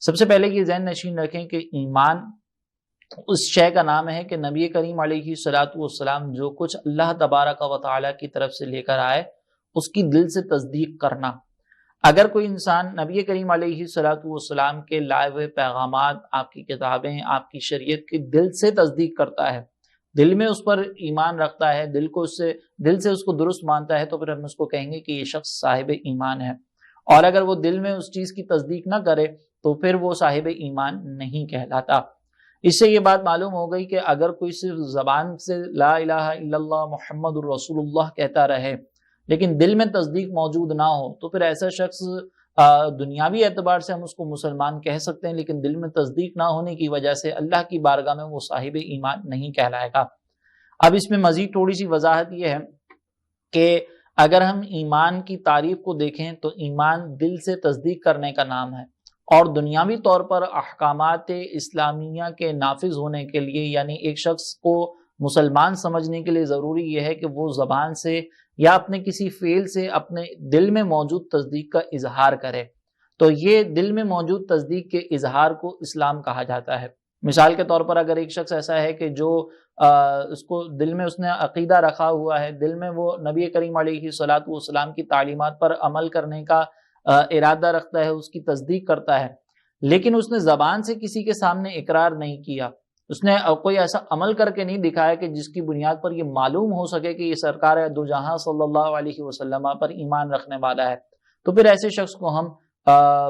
سب سے پہلے یہ ذہن نشین رکھیں کہ ایمان اس شے کا نام ہے کہ نبی کریم علیہ الصلوۃ والسلام جو کچھ اللہ تبارک و تعالی کی طرف سے لے کر آئے اس کی دل سے تصدیق کرنا۔ اگر کوئی انسان نبی کریم علیہ الصلوۃ والسلام کے لائے ہوئے پیغامات، آپ کی کتابیں، آپ کی شریعت کی دل سے تصدیق کرتا ہے، دل میں اس پر ایمان رکھتا ہے، دل سے اس کو درست مانتا ہے، تو پھر ہم اس کو کہیں گے کہ یہ شخص صاحب ایمان ہے۔ اور اگر وہ دل میں اس چیز کی تصدیق نہ کرے تو پھر وہ صاحب ایمان نہیں کہلاتا۔ اس سے یہ بات معلوم ہو گئی کہ اگر کوئی صرف زبان سے لا الہ الا اللہ محمد الرسول اللہ کہتا رہے لیکن دل میں تصدیق موجود نہ ہو تو پھر ایسا شخص دنیاوی اعتبار سے ہم اس کو مسلمان کہہ سکتے ہیں، لیکن دل میں تصدیق نہ ہونے کی وجہ سے اللہ کی بارگاہ میں وہ صاحب ایمان نہیں کہلائے گا۔ اب اس میں مزید تھوڑی سی وضاحت یہ ہے کہ اگر ہم ایمان کی تعریف کو دیکھیں تو ایمان دل سے تصدیق کرنے کا نام ہے، اور دنیاوی طور پر احکامات اسلامیہ کے نافذ ہونے کے لیے، یعنی ایک شخص کو مسلمان سمجھنے کے لیے ضروری یہ ہے کہ وہ زبان سے یا اپنے کسی فعل سے اپنے دل میں موجود تصدیق کا اظہار کرے۔ تو یہ دل میں موجود تصدیق کے اظہار کو اسلام کہا جاتا ہے۔ مثال کے طور پر اگر ایک شخص ایسا ہے کہ جو اس کو دل میں اس نے عقیدہ رکھا ہوا ہے، دل میں وہ نبی کریم علیہ الصلوۃ والسلام کی تعلیمات پر عمل کرنے کا ارادہ رکھتا ہے، اس کی تصدیق کرتا ہے، لیکن اس نے زبان سے کسی کے سامنے اقرار نہیں کیا، اس نے کوئی ایسا عمل کر کے نہیں دکھایا کہ جس کی بنیاد پر یہ معلوم ہو سکے کہ یہ سرکار دو جہاں صلی اللہ علیہ وسلم پر ایمان رکھنے والا ہے، تو پھر ایسے شخص کو ہم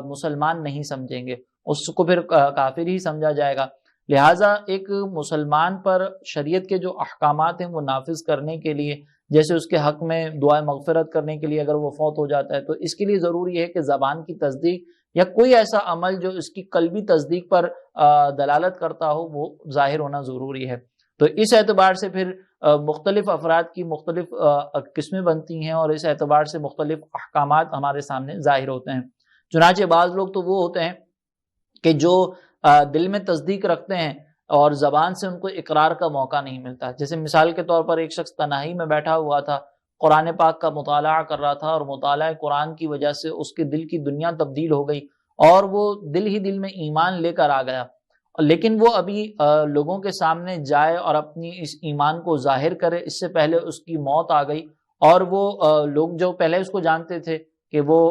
مسلمان نہیں سمجھیں گے، اس کو پھر کافر ہی سمجھا جائے گا۔ لہٰذا ایک مسلمان پر شریعت کے جو احکامات ہیں وہ نافذ کرنے کے لیے، جیسے اس کے حق میں دعائے مغفرت کرنے کے لیے اگر وہ فوت ہو جاتا ہے تو اس کے لیے ضروری ہے کہ زبان کی تصدیق یا کوئی ایسا عمل جو اس کی قلبی تصدیق پر دلالت کرتا ہو وہ ظاہر ہونا ضروری ہے۔ تو اس اعتبار سے پھر مختلف افراد کی مختلف قسمیں بنتی ہیں اور اس اعتبار سے مختلف احکامات ہمارے سامنے ظاہر ہوتے ہیں۔ چنانچہ بعض لوگ تو وہ ہوتے ہیں کہ جو دل میں تصدیق رکھتے ہیں اور زبان سے ان کو اقرار کا موقع نہیں ملتا۔ جیسے مثال کے طور پر ایک شخص تنہائی میں بیٹھا ہوا تھا، قرآن پاک کا مطالعہ کر رہا تھا، اور مطالعہ قرآن کی وجہ سے اس کے دل کی دنیا تبدیل ہو گئی اور وہ دل ہی دل میں ایمان لے کر آ گیا، لیکن وہ ابھی لوگوں کے سامنے جائے اور اپنی اس ایمان کو ظاہر کرے اس سے پہلے اس کی موت آ گئی، اور وہ لوگ جو پہلے اس کو جانتے تھے کہ وہ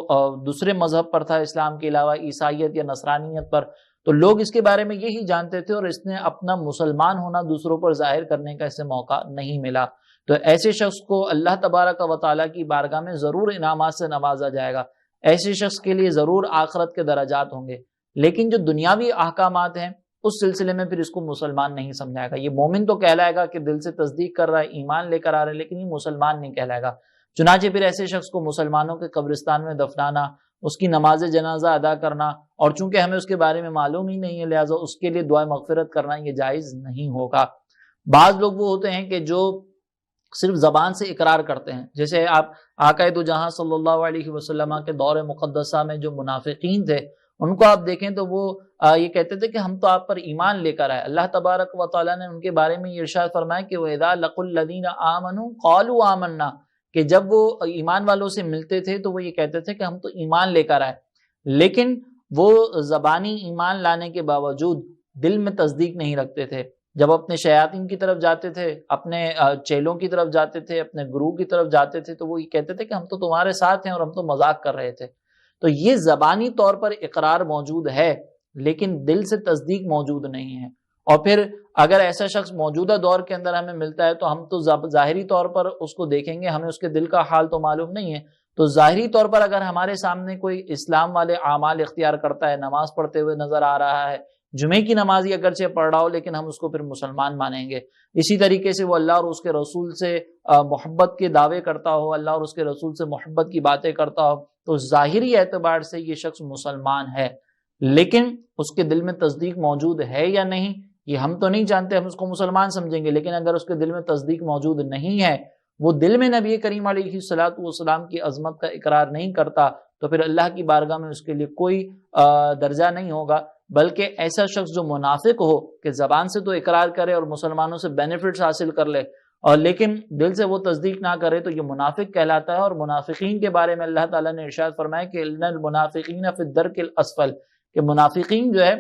دوسرے مذہب پر تھا اسلام کے علاوہ، عیسائیت یا نصرانیت پر، تو لوگ اس کے بارے میں یہی جانتے تھے اور اس نے اپنا مسلمان ہونا دوسروں پر ظاہر کرنے کا اسے موقع نہیں ملا۔ تو ایسے شخص کو اللہ تبارک و تعالیٰ کی بارگاہ میں ضرور انعامات سے نوازا جائے گا، ایسے شخص کے لیے ضرور آخرت کے درجات ہوں گے، لیکن جو دنیاوی احکامات ہیں اس سلسلے میں پھر اس کو مسلمان نہیں سمجھائے گا۔ یہ مومن تو کہلائے گا کہ دل سے تصدیق کر رہا ہے، ایمان لے کر آ رہا ہے، لیکن یہ مسلمان نہیں کہلائے گا۔ چنانچہ پھر ایسے شخص کو مسلمانوں کے قبرستان میں دفنانا، اس کی نماز جنازہ ادا کرنا، اور چونکہ ہمیں اس کے بارے میں معلوم ہی نہیں ہے لہٰذا اس کے لیے دعائے مغفرت کرنا یہ جائز نہیں ہوگا۔ بعض لوگ وہ ہوتے ہیں کہ جو صرف زبان سے اقرار کرتے ہیں، جیسے آپ آقا دو جہاں صلی اللہ علیہ وسلم کے دور مقدسہ میں جو منافقین تھے ان کو آپ دیکھیں تو وہ یہ کہتے تھے کہ ہم تو آپ پر ایمان لے کر آئے۔ اللہ تبارک و تعالیٰ نے ان کے بارے میں یہ ارشاد فرمایا کہ وَإِذَا لَقُوا الَّذِينَ آمَنُوا قَالُوا آمَنَّا، کہ جب وہ ایمان والوں سے ملتے تھے تو وہ یہ کہتے تھے کہ ہم تو ایمان لے کر آئے، لیکن وہ زبانی ایمان لانے کے باوجود دل میں تصدیق نہیں رکھتے تھے۔ جب اپنے شیاطین کی طرف جاتے تھے، اپنے چیلوں کی طرف جاتے تھے، اپنے گروہ کی طرف جاتے تھے تو وہ یہ کہتے تھے کہ ہم تو تمہارے ساتھ ہیں اور ہم تو مذاق کر رہے تھے۔ تو یہ زبانی طور پر اقرار موجود ہے لیکن دل سے تصدیق موجود نہیں ہے۔ اور پھر اگر ایسا شخص موجودہ دور کے اندر ہمیں ملتا ہے تو ہم تو ظاہری طور پر اس کو دیکھیں گے، ہمیں اس کے دل کا حال تو معلوم نہیں ہے، تو ظاہری طور پر اگر ہمارے سامنے کوئی اسلام والے اعمال اختیار کرتا ہے، نماز پڑھتے ہوئے نظر آ رہا ہے، جمعے کی نماز ہی اگرچہ پڑھ رہا ہو لیکن ہم اس کو پھر مسلمان مانیں گے۔ اسی طریقے سے وہ اللہ اور اس کے رسول سے محبت کے دعوے کرتا ہو، اللہ اور اس کے رسول سے محبت کی باتیں کرتا ہو، تو ظاہری اعتبار سے یہ شخص مسلمان ہے، لیکن اس کے دل میں تصدیق موجود ہے یا نہیں یہ ہم تو نہیں جانتے، ہم اس کو مسلمان سمجھیں گے، لیکن اگر اس کے دل میں تصدیق موجود نہیں ہے، وہ دل میں نبی کریم علیہ الصلوۃ والسلام کی عظمت کا اقرار نہیں کرتا، تو پھر اللہ کی بارگاہ میں اس کے لیے کوئی درجہ نہیں ہوگا، بلکہ ایسا شخص جو منافق ہو کہ زبان سے تو اقرار کرے اور مسلمانوں سے بینیفٹس حاصل کر لے اور لیکن دل سے وہ تصدیق نہ کرے تو یہ منافق کہلاتا ہے۔ اور منافقین کے بارے میں اللہ تعالیٰ نے ارشاد فرمایا کہ ان المنافقین فی الدرک الاسفل، کہ منافقین جو ہے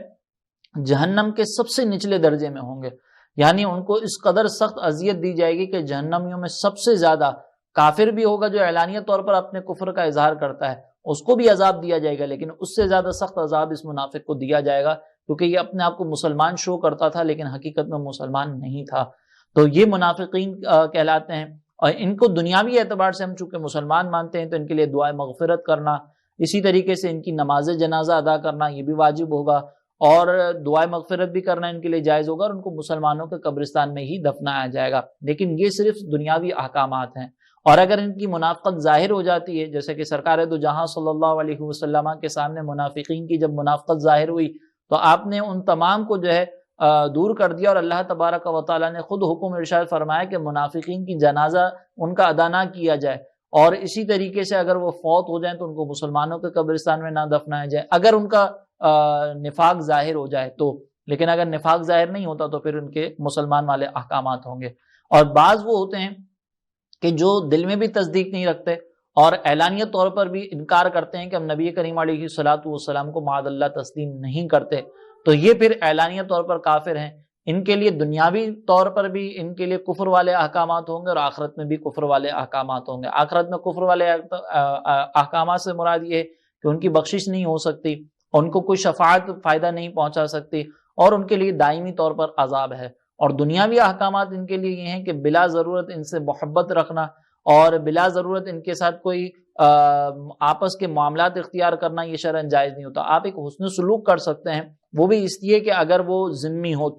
جہنم کے سب سے نچلے درجے میں ہوں گے، یعنی ان کو اس قدر سخت اذیت دی جائے گی کہ جہنمیوں میں سب سے زیادہ کافر بھی ہوگا جو اعلانیہ طور پر اپنے کفر کا اظہار کرتا ہے، اس کو بھی عذاب دیا جائے گا، لیکن اس سے زیادہ سخت عذاب اس منافق کو دیا جائے گا، کیونکہ یہ اپنے آپ کو مسلمان شو کرتا تھا لیکن حقیقت میں مسلمان نہیں تھا۔ تو یہ منافقین کہلاتے ہیں، اور ان کو دنیاوی اعتبار سے ہم چونکہ مسلمان مانتے ہیں تو ان کے لیے دعائے مغفرت کرنا، اسی طریقے سے ان کی نماز جنازہ ادا کرنا یہ بھی واجب ہوگا، اور دعائے مغفرت بھی کرنا ان کے لیے جائز ہوگا، اور ان کو مسلمانوں کے قبرستان میں ہی دفنایا جائے گا۔ لیکن یہ صرف دنیاوی احکامات ہیں، اور اگر ان کی منافقت ظاہر ہو جاتی ہے، جیسے کہ سرکار دو جہاں صلی اللہ علیہ وسلم کے سامنے منافقین کی جب منافقت ظاہر ہوئی تو آپ نے ان تمام کو جو ہے دور کر دیا، اور اللہ تبارک و تعالیٰ نے خود حکم ارشاد فرمایا کہ منافقین کی جنازہ ان کا ادا نہ کیا جائے، اور اسی طریقے سے اگر وہ فوت ہو جائیں تو ان کو مسلمانوں کے قبرستان میں نہ دفنایا جائے اگر ان کا نفاق ظاہر ہو جائے تو، لیکن اگر نفاق ظاہر نہیں ہوتا تو پھر ان کے مسلمان والے احکامات ہوں گے۔ اور بعض وہ ہوتے ہیں کہ جو دل میں بھی تصدیق نہیں رکھتے اور اعلانیہ طور پر بھی انکار کرتے ہیں کہ ہم نبی کریم علیہ الصلوۃ والسلام کو معاذ اللہ تسلیم نہیں کرتے، تو یہ پھر اعلانیہ طور پر کافر ہیں۔ ان کے لیے دنیاوی طور پر بھی ان کے لیے کفر والے احکامات ہوں گے، اور آخرت میں بھی کفر والے احکامات ہوں گے۔ آخرت میں کفر والے احکامات سے مراد یہ ہے کہ ان کی بخشش نہیں ہو سکتی، ان کو کوئی شفاعت فائدہ نہیں پہنچا سکتی، اور ان کے لیے دائمی طور پر عذاب ہے۔ اور دنیاوی احکامات ان کے لیے یہ ہیں کہ بلا ضرورت ان سے محبت رکھنا، اور بلا ضرورت ان کے ساتھ کوئی آپس کے معاملات اختیار کرنا یہ شرعاً جائز نہیں ہوتا۔ آپ ایک حسن سلوک کر سکتے ہیں، وہ بھی اس لیے کہ اگر وہ ذمہ ہو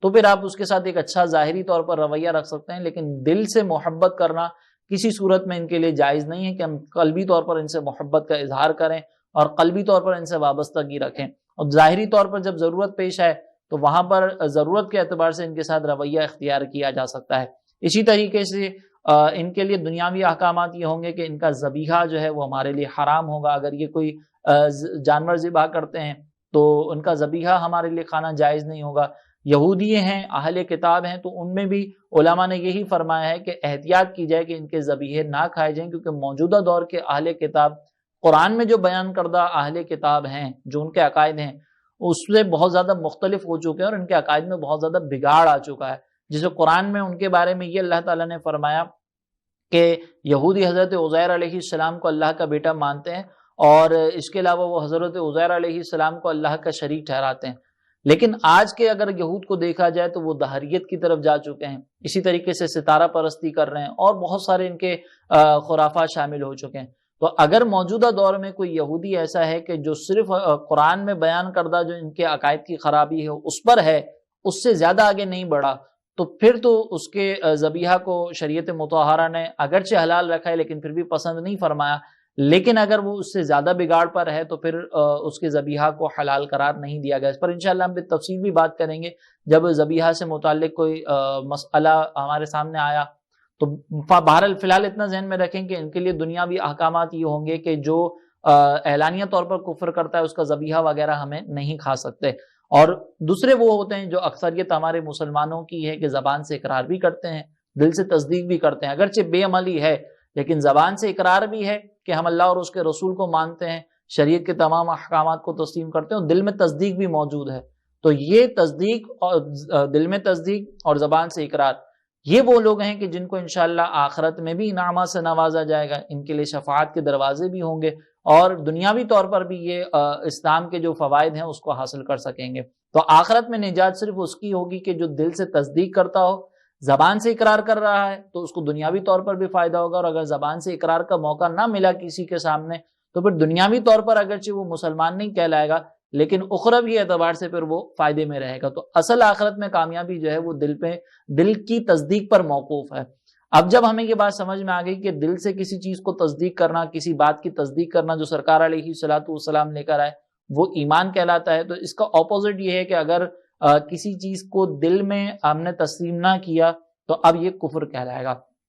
تو پھر آپ اس کے ساتھ ایک اچھا ظاہری طور پر رویہ رکھ سکتے ہیں، لیکن دل سے محبت کرنا کسی صورت میں ان کے لیے جائز نہیں ہے کہ ہم قلبی طور پر ان سے محبت کا اظہار کریں اور قلبی طور پر ان سے وابستگی رکھیں، اور ظاہری طور پر جب ضرورت پیش آئے تو وہاں پر ضرورت کے اعتبار سے ان کے ساتھ رویہ اختیار کیا جا سکتا ہے۔ اسی طریقے سے ان کے لیے دنیاوی احکامات یہ ہوں گے کہ ان کا ذبیحہ جو ہے وہ ہمارے لیے حرام ہوگا۔ اگر یہ کوئی جانور ذبح کرتے ہیں تو ان کا ذبیحہ ہمارے لیے کھانا جائز نہیں ہوگا۔ یہودی ہیں، اہل کتاب ہیں، تو ان میں بھی علماء نے یہی فرمایا ہے کہ احتیاط کی جائے کہ ان کے ذبیحے نہ کھائے جائیں، کیونکہ موجودہ دور کے اہل کتاب قرآن میں جو بیان کردہ اہل کتاب ہیں، جو ان کے عقائد ہیں، اس سے بہت زیادہ مختلف ہو چکے ہیں، اور ان کے عقائد میں بہت زیادہ بگاڑ آ چکا ہے۔ جسے قرآن میں ان کے بارے میں یہ اللہ تعالیٰ نے فرمایا کہ یہودی حضرت عزیر علیہ السلام کو اللہ کا بیٹا مانتے ہیں، اور اس کے علاوہ وہ حضرت عزیر علیہ السلام کو اللہ کا شریک ٹھہراتے ہیں۔ لیکن آج کے اگر یہود کو دیکھا جائے تو وہ دہریت کی طرف جا چکے ہیں، اسی طریقے سے ستارہ پرستی کر رہے ہیں، اور بہت سارے ان کے خرافات شامل ہو چکے ہیں۔ تو اگر موجودہ دور میں کوئی یہودی ایسا ہے کہ جو صرف قرآن میں بیان کردہ جو ان کے عقائد کی خرابی ہے اس پر ہے، اس سے زیادہ آگے نہیں بڑھا، تو پھر تو اس کے ذبیحہ کو شریعت مطہرہ نے اگرچہ حلال رکھا ہے لیکن پھر بھی پسند نہیں فرمایا، لیکن اگر وہ اس سے زیادہ بگاڑ پر ہے تو پھر اس کے ذبیحہ کو حلال قرار نہیں دیا گیا۔ اس پر انشاءاللہ ہم بالتفصیل بھی بات کریں گے جب ذبیحہ سے متعلق کوئی مسئلہ ہمارے سامنے آیا۔ تو بہرحال فی الحال اتنا ذہن میں رکھیں کہ ان کے لیے دنیاوی احکامات یہ ہوں گے کہ جو اعلانیہ طور پر کفر کرتا ہے اس کا ذبیحہ وغیرہ ہمیں نہیں کھا سکتے۔ اور دوسرے وہ ہوتے ہیں جو اکثریت ہمارے مسلمانوں کی ہے کہ زبان سے اقرار بھی کرتے ہیں، دل سے تصدیق بھی کرتے ہیں، اگرچہ بے عملی ہے لیکن زبان سے اقرار بھی ہے کہ ہم اللہ اور اس کے رسول کو مانتے ہیں، شریعت کے تمام احکامات کو تسلیم کرتے ہیں، اور دل میں تصدیق بھی موجود ہے۔ تو یہ تصدیق اور دل میں تصدیق اور زبان سے اقرار، یہ وہ لوگ ہیں کہ جن کو انشاءاللہ آخرت میں بھی انعامات سے نوازا جائے گا، ان کے لیے شفاعت کے دروازے بھی ہوں گے، اور دنیاوی طور پر بھی یہ اسلام کے جو فوائد ہیں اس کو حاصل کر سکیں گے۔ تو آخرت میں نجات صرف اس کی ہوگی کہ جو دل سے تصدیق کرتا ہو، زبان سے اقرار کر رہا ہے تو اس کو دنیاوی طور پر بھی فائدہ ہوگا، اور اگر زبان سے اقرار کا موقع نہ ملا کسی کے سامنے تو پھر دنیاوی طور پر اگرچہ وہ مسلمان نہیں کہلائے گا لیکن اخروی اعتبار سے پھر وہ فائدے میں رہے گا۔ تو اصل آخرت میں کامیابی جو ہے وہ دل کی تصدیق پر موقوف ہے۔ اب جب ہمیں یہ بات سمجھ میں آ گئی کہ دل سے کسی چیز کو تصدیق کرنا، کسی بات کی تصدیق کرنا جو سرکار علیہ الصلوۃ والسلام لے کر آئے وہ ایمان کہلاتا ہے، تو اس کا اپوزٹ یہ ہے کہ اگر کسی چیز کو دل میں ہم نے تسلیم نہ کیا تو اب یہ کفر کہلائے گا۔